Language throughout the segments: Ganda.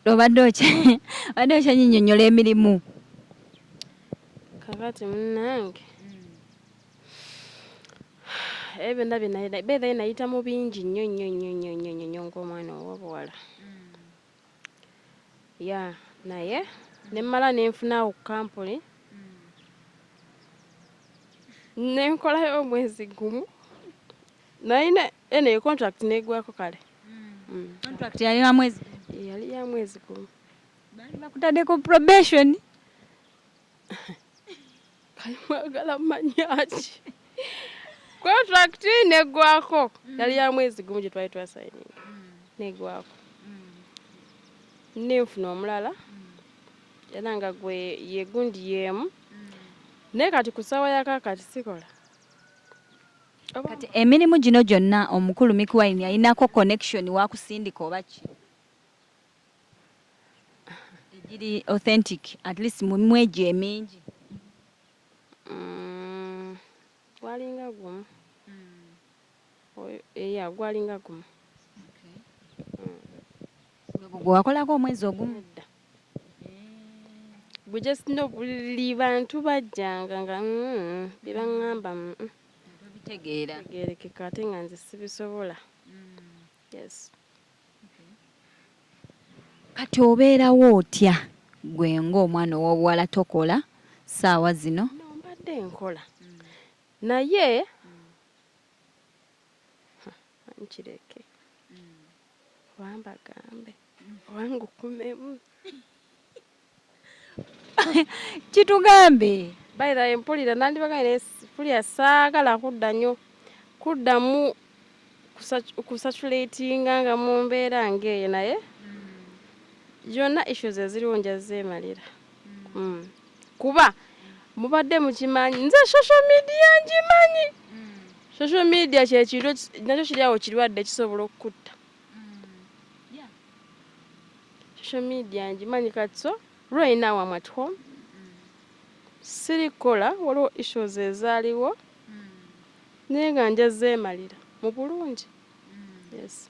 Obadde okyanyonyola emirimu. Kakati munnange byonna beera nayita mu bingi nnyo ng'omwana ow'obuwala. Ya naye ne mmala ne nfunawo ku kampuni ne nkolayo omwezi gumu nayina eno contract n'eggwako kale. Contract yali ya mwezi? Yali ya mwezi gumu. Baali bakutaddeko probation? Kali mwagala mmanya ki? Contract n'eggwako yali ya mwezi gumu gye twali twasayininga n'eggwako. Nenfuna omulala era nga gwe ye gundi yemu naye kati ku ssaawa ya kaakati sikola. Kati emirimu gino gyonna omukulu Mikuwine yalinako connection wakusindika oba ki? Egiri authentic at least mu mwejo emingi. Gwalinga gumu. Eya gwalinga gumu. Gwe wakolako omwezi ogumu? Gwe just no buli bantu bajjanga nga bye baŋŋamba bitegeera. Tegeerekeka ate nga nze sibisobola. Yes. Kati obeerawo otya gwe ng'omwana ow'obuwala tokola ssaawa zino? No, mbadde nkola naye nkireke wambagambe wangukumemu. Kitugambe. By the way, mpulira nandibagane mpulira saagala kuddamu kusatulatinga nga mu mbeera ng'eyo naye yonna issues eziriwo nja zeemalira. Kuba mubadde mukimanyi nze social media ngimanyi. Social media kyekintu nakyo kiri awo kirwadde kisobola okukutta. Social media ngimanyi kati so right now I'm at home. Sirikola waliwo issues ezaaliwo naye nga nja zeemalira mu bulungi. Yes.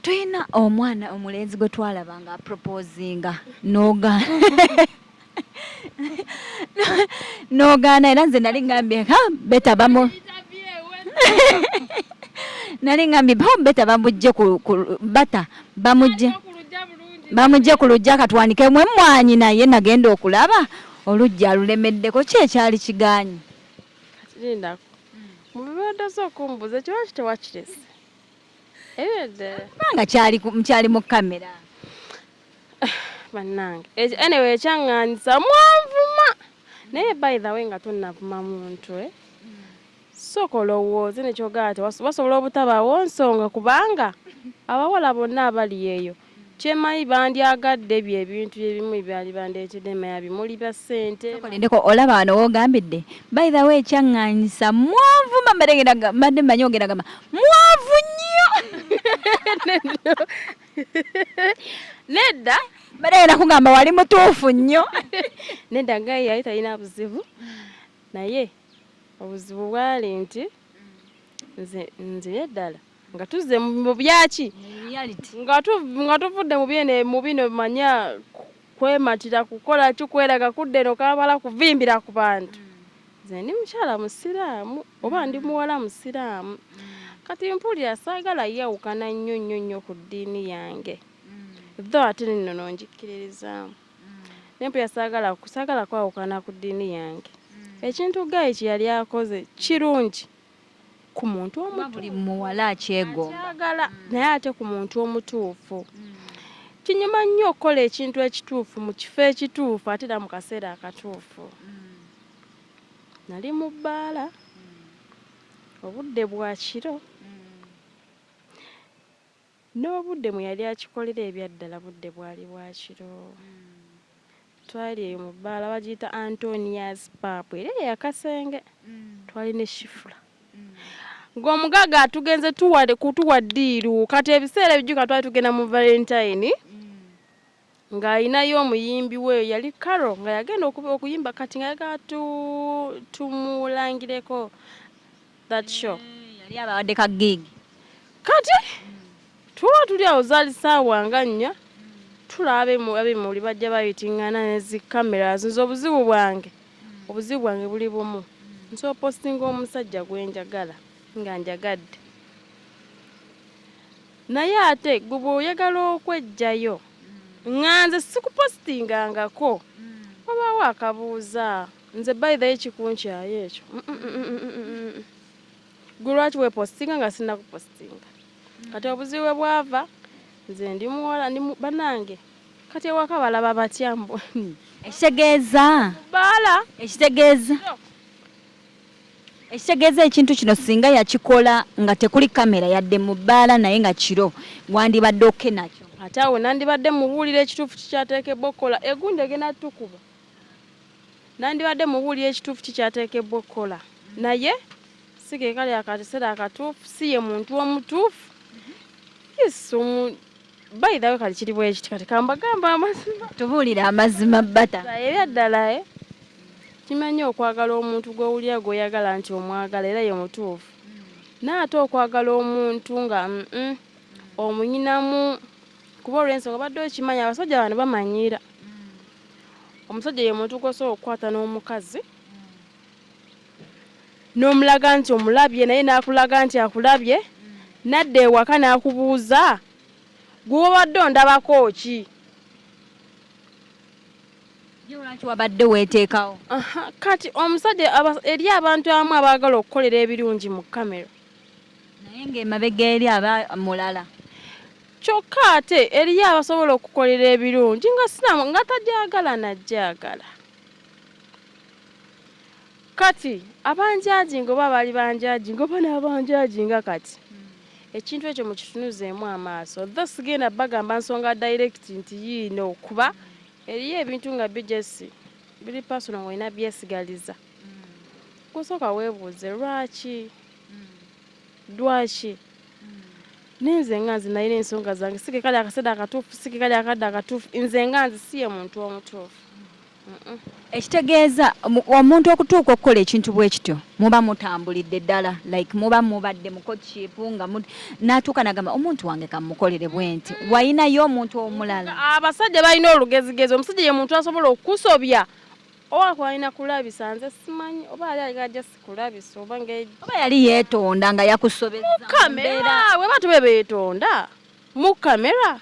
Tuyina omwana omulenzi gwe twalaba nga proposinga n'ogaana era nze nali ngambye beta beta bamugye bamugye ku lujja katwanikemu emmwanyi naye nagenda okulaba olujja alulemeddeko ki ekyali kigaanyi. Lindako mu bibadde z'okumbuza kiba kitewakirese kubanga kyali mu kamera. Bannange anyway ekyaŋŋaanisa mwanvuma naye by the way nga tonnavuma muntu sooka olowooze nekyogaa nti wasobola obutabaawo nsonga kubanga abawala bonna abali eyo kyemayi bandyagadde ebintu ebimu byali bandeetedde maya bimuli bya ssente. Ndeko olaba wano wogambidde by the way ekyaŋŋaanisa mwanvuma mbadde mmanyi ogenda gamba mwanvu nnyo. Nedda mbadde genda kugamba wali mutuufu nnyo. Nedda ngaye yali talina buzibu naye obuzibu bwali nti nze ddala nga tuzze mu byaki nga tuvudde mu bino manya kwematira kukola kikweraga kudde eno kaabala kuvimbira ku bantu. Nze ndi mukyala musiraamu oba ndi muwala musiraamu kati mpulira saagala yawukana nnyo ku ddiini yange tho ate nno njikkiririzaamu naye mpulira saagala kwawukana ku ddiini yange. Ekintu gayi kye yali akoze kirungi ku muntu omutuufu. Buli muwala akyegomba naye ate ku muntu omutuufu. Kinyuma nnyo okukola ekintu ekituufu mu kifo ekituufu ate era mu kaseera akatuufu. Nali mu bbaala obudde bwa kiro n'obudde mwe yali akikolera ebyaddala budde bwali bwa kiro. Twali eyo mu bbaala bagiyita Antonia's Pub era yakasenge twali ne shifula ng'omugaga atugenze kutuwa ddiiru kati ebiseera ebijjuka twali tugenda mu Valentine ng'alinayo omuyimbi we yali Carol nga yagenda okuyimba kati nga yagala tumulangireko that show. Yali abawadde ka gig. Kati tuba tuli awo zaali ssaawa nga 4 tulaba ab'emmuli bajja bayitingana ne zikamera. Nze obuzibu bwange buli bumu, nsobola postinga omusajja gwe njagala nga njagadde, naye ate gwe bw'oyagala okwejjayo nga nze sikupostingangako wabaawo akabuuza nze by the way kikunkyayo ekyo gwe lwaki weepostinga nga sinnakupostinga. Kati obuzibu bwe bwava nze ndi muwala ndi banange kati ewaka balaba batya mbwe ekitegeeza baala ekitegeeza ekintu kino singa yakikola nga tekuli kamera yadde mu bbaala naye nga kiro wandibadde oke nakyo. ate awo nandibadde mubuulira ekituufu kikyateekebwa okukola egundi egenda tukuba nandibadde mubuulira ekituufu kikyateekebwa okukola naye si ke kali akaseera akatuufu si ye muntu omutuufu yesu by the way kali kiri bwe kiti kati kambagamba amazima tubuulira amazima bata ebyaddala kimanyi okwagala omuntu gw'owulira gw'oyagala nti omwagala era ye mutuufu naate okwagala omuntu nga omunyinamu kuba olw'ensonga badde okimanyi abasajja bano bamanyiira omusajja ye muntu gw'osobola okukwata n'omukazi n'omulaga nti omulabye naye n'akulaga nti akulabye nadda ewaka n'akubuuza gwe wabadde ondabako ki lwaki wabadde weeteekawo. Kati omusajja eri abantu abamu abaagala okukolera ebirungi mu kamera naye ng'emabega eri aba mulala kyokka ate eriyo abasobola okukolera ebirungi nga sinamu nga tajagala najjagala. Kati abanjajinga oba bali banjajinga oba n'abanjajinga kati ekintu ekyo mukitunuzeemu amaaso tho sigenda bagamba nsonga direct nti yiino kuba eriyo ebintu nga bijesi biri personal ng'olina byesigaliza kusooka weebuuze lwaki nenze nga nze nalina ensonga zange sike kali akaseera akatuufu sike kali akadde akatuufu nze nga nze siye muntu omutuufu. Ekitegeeza omuntu okutuuka okukola ekintu bwe kityo muba mutambulidde ddala like muba mubadde mu courtship nga n'atuuka n'agamba omuntu wange kamukolere bwe nti wayinayo omuntu omulala. Abasajja balina olugezigezi omusajja ye muntu asobola okusobya oba kwalina kulabisa nze simanyi oba yali ajja sikulabisa oba yali yeetonda nga yakusobeza mu kamera bwe batube beetonda mu kamera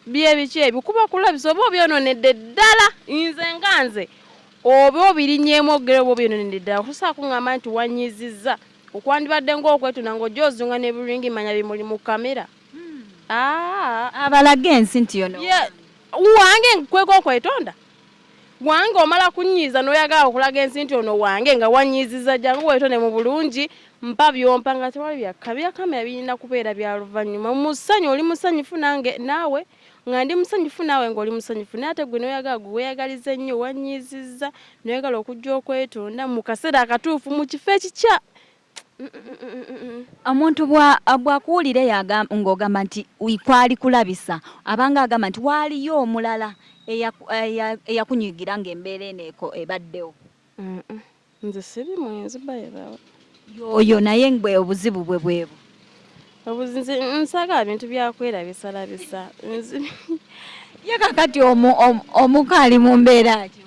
bye biki ebyo kuba kulabisa oba obyononedde ddala nze nga nze oba obirinyeemu ogere oba obyononedde ddala okusobola kuŋŋamba nti wanyizizza okwandibadde ng'okwetona ng'ojja ozunga n'ebiringi manya bimuli mu kamera abalaga ensi nti yono wange kweka okwetonda wange omala kunyiiza n'oyagala okulaga ensi nti ono wange nga wanyizizza jangu weetonde mu bulungi mpa byompa nga tewali byakka bya kamera birina kubeera bya luvannyuma musanyu oli musanyufu nange naawe nga ndi musanyufu naawe ng'oli musanyufu naye ate gwe n'oyagala gwe weeyagaliza ennyo wanyizizza n'oyagala okujja okwetonda mu kaseera akatuufu mu kifo ekikya. Omuntu bw'akuwulira ng'ogamba nti kwali kulabisa abanga agamba nti waaliyo omulala eyakunyigira ng'embeera eno ebaddewo. Nze siri mwenzi bayirawo yoyo naye ngwe obuzibu bwe bwebu obuzinzi nsagala bintu byakwerabisa ye kakati omukaali mu mbeera ki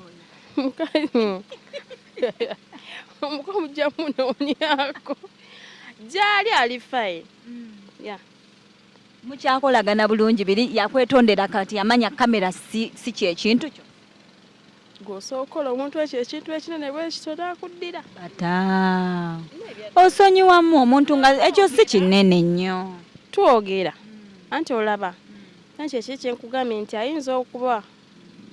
omuka mujja munoonyako gyali ali fine mukyakolagana bulungi biri yakwetondera kati amanya kamera si kyekintu kyo gw'osookola omuntu ekyo ekintu ekinene bwe kitona akuddira ata osonyiwamu omuntu nga ekyo si kinene nnyo twogera anti olaba anti ekyo kyenkugambye nti ayinza okuba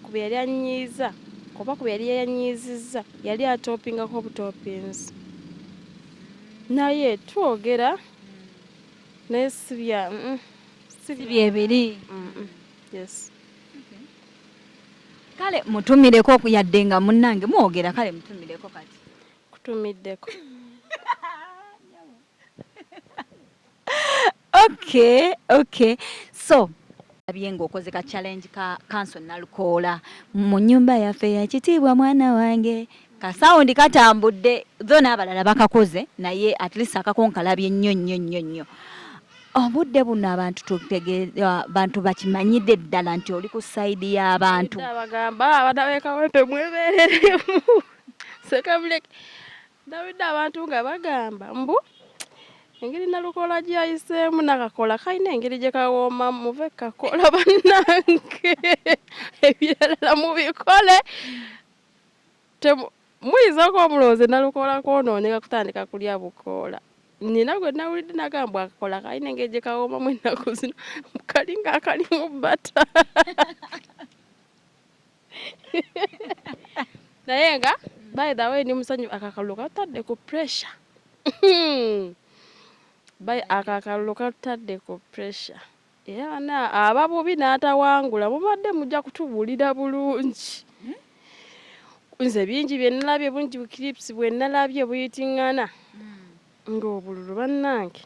ku bye yali anyiiza oba ku bye yali yanyiizizza yali atoopingako obutopinzi naye twogera naye si byebiri. Yes. Kale mutumireko yadde nga munnange mwogera kale mutumireko kati kutumiddeko. Okay so abye ng'okoze ka challenge ka Council Nalukoola mu nnyumba yaffe ya kitiibwa mwana wange ka sound katambudde zo n'abalala bakakoze naye at least akakonkalabye nnyo obudde buno abantu bantu bakimanyidde ddala nti oli ku sayidi y'abantu. Bagamba abadawekawempe mwebereremu sekamuleke dawidde abantu nga bagamba mbu engeri Nalukola gyayiseemu nakakola kalina engeri gye kawooma muve kakola bannange ebirala mubikole muyinzako omulowooze Nalukola kwonooneka kutandika kulya bukoola. Nina gwe nawulidde nagamba akakola kalina engeri gye kawoomamu ennaku zino kalinga akalimu bata naye nga by the way ni musanyu akakalulu katadde ku pressure akakalulu katadde ku pressure era na ababubi n'atawangula mubadde mujja kutubuulira bulungi. Nze bingi bye nalabye bungi clips bwe nalabye buyitingana ng'obululu bannange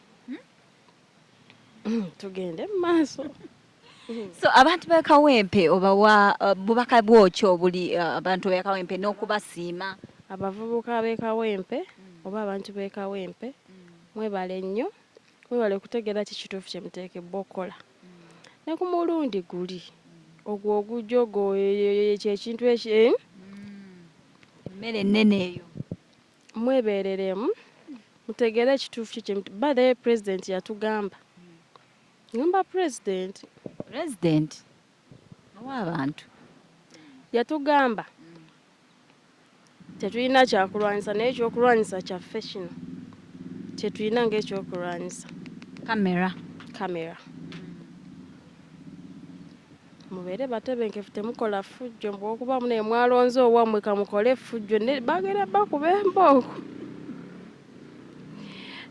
tugende mu maaso. So abantu b'e Kawempe obawa bubaka bw'okyo obuli abantu b'e Kawempe n'okubasiima abavubuka b'e Kawempe oba abantu b'e Kawempe mwebale nnyo mwebale kutegeera kikituufu kye muteekebbwa okukola ne ku mulundi guli ogwo ogujjogo kyekintu emmere ennene eyo mwebeereremu mutegeere ekituufu kye by the way president yatugamba ngamba president owa abantu yatugamba tetulina kyakulwanyisa naye ekyokulwanyisa kyaffe kino kyetulina ng'ekyokulwanyisa kamera mubeere batebenkefu temukola fujjo mbwokuba mune mwalonze owammwe kamukole fujjo bagenda bakuba emboogo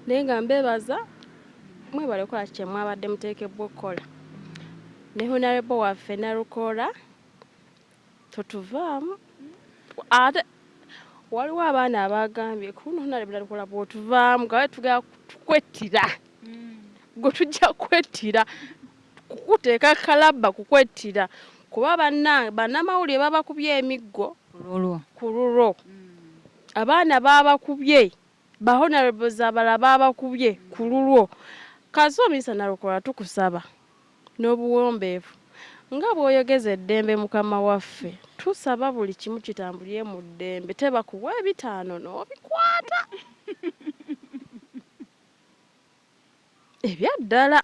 naye nga mbebaza mwebale kola kye mwabadde muteekebbwa okukola ne honorable waffe Nalukola totuvaamu ate waliwo abaana abagambye kuno honorable Nalukola bw'otuvaamu gawe tugenda kukwettira gwe tujja kwettira kukuteeka kalabba kukwettira kuba bannamawulire babakubye emiggo ku lulwo abaana babakubye ba honorables abalala babakubye ku lulwo kazo Minisita Nalukola tukusaba n'obuwombeefu nga bw'oyogeza eddembe mukama waffe tusaba buli kimu kitambulire mu ddembe tebakuwa ebitaano n'obikwata ebyaddala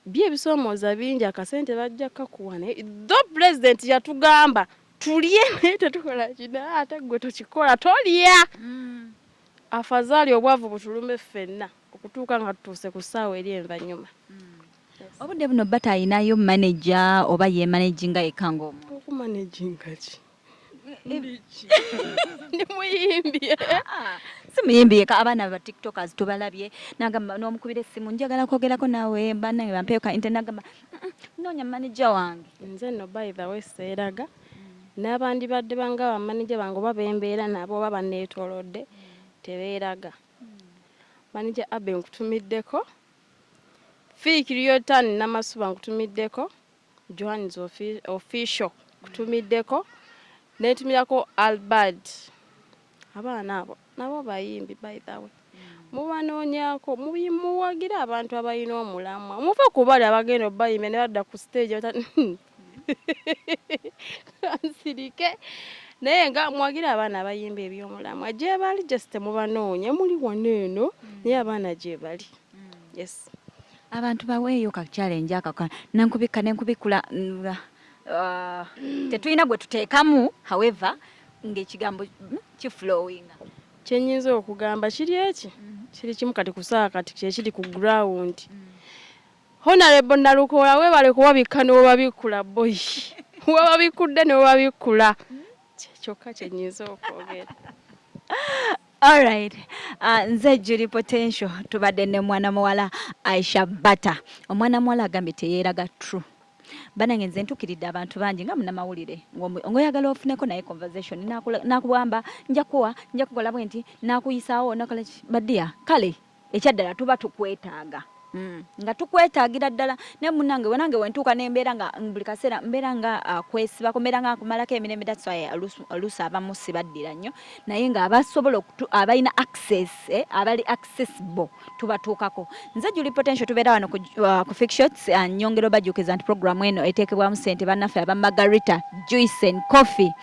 byebisoomooza bingi akasente bajja kakuwa naye the president yatugamba tulye naye tetukola kina ate gwe tokikola tolya afazaali obwavu butulume ffenna okutuuka nga tutuuse ku ssaawa eri envanyuma. Obudde buno bata ayinayo manager oba ye managinga yekka ng'omu okumanaginga ki ni muyimbi si muyimbi yekka abaana ba tiktokers tubalabye nagamba n'omukubira essimu njagala kwogerako naawe bannange bampeyo ka internet nagamba noonya manager wange nze no by the way seeraga n'abandi badde banga bamanager bange oba bembeera nabo oba banneetoolodde tebeeraga manager Abe nkutumiddeko Fikiriyotan Namasuba nkutumiddeko Johannes official kutumiddeko netumirako Albert abaana abo nabo bayimbi by the way mubanoonyako muwagira abantu abalina omulamwa muve kubali abagenda obayimbe ne badda ku stage kansirike naye nga mwagira abaana abayimba eby'omulamwa gye bali just mubanoonya muli wano eno naye abaana gye bali. Yes abantu baweeyo ka challenge akakana nankubika nenkubikula tetulina gwe tuteekamu however ng'ekigambo kiflowing kyenyinza okugamba kiri eki kiri kimu kati kusaa kati kyekiri ku ground honorable Nalukola webale kuwabika n'obabikula boy wababikudde n'obabikula kyokka kyenyinza okwogera. Alright, nze Julie Potential tubadde ne mwana muwala Aisha Bata. Omwana muwala agambye teyeeraga true. Banange nze ntukiridde abantu bangi nga munnamawulire ng'oyagala ofuneko naye conversation nakugamba nja kukola bwe nti nakuyisaawo nakola badiya kale ekyaddala tuba tukwetaaga nga tukwetagira ddala ne munange wenange wentuuka nembeera nga buli kaseera mbeera nga kwesibako mbeera nga akumalako emirembe datswaye oluusi abamu sibaddira nnyo naye nga abasobola abalina access abali accessible tubatuukako. Nze Julie Potential tubeera wano ku Fix Shots, nyongera obajjukiza nti programu eno eteekebwamu ssente bannaffe aba Margarita Juice and Coffee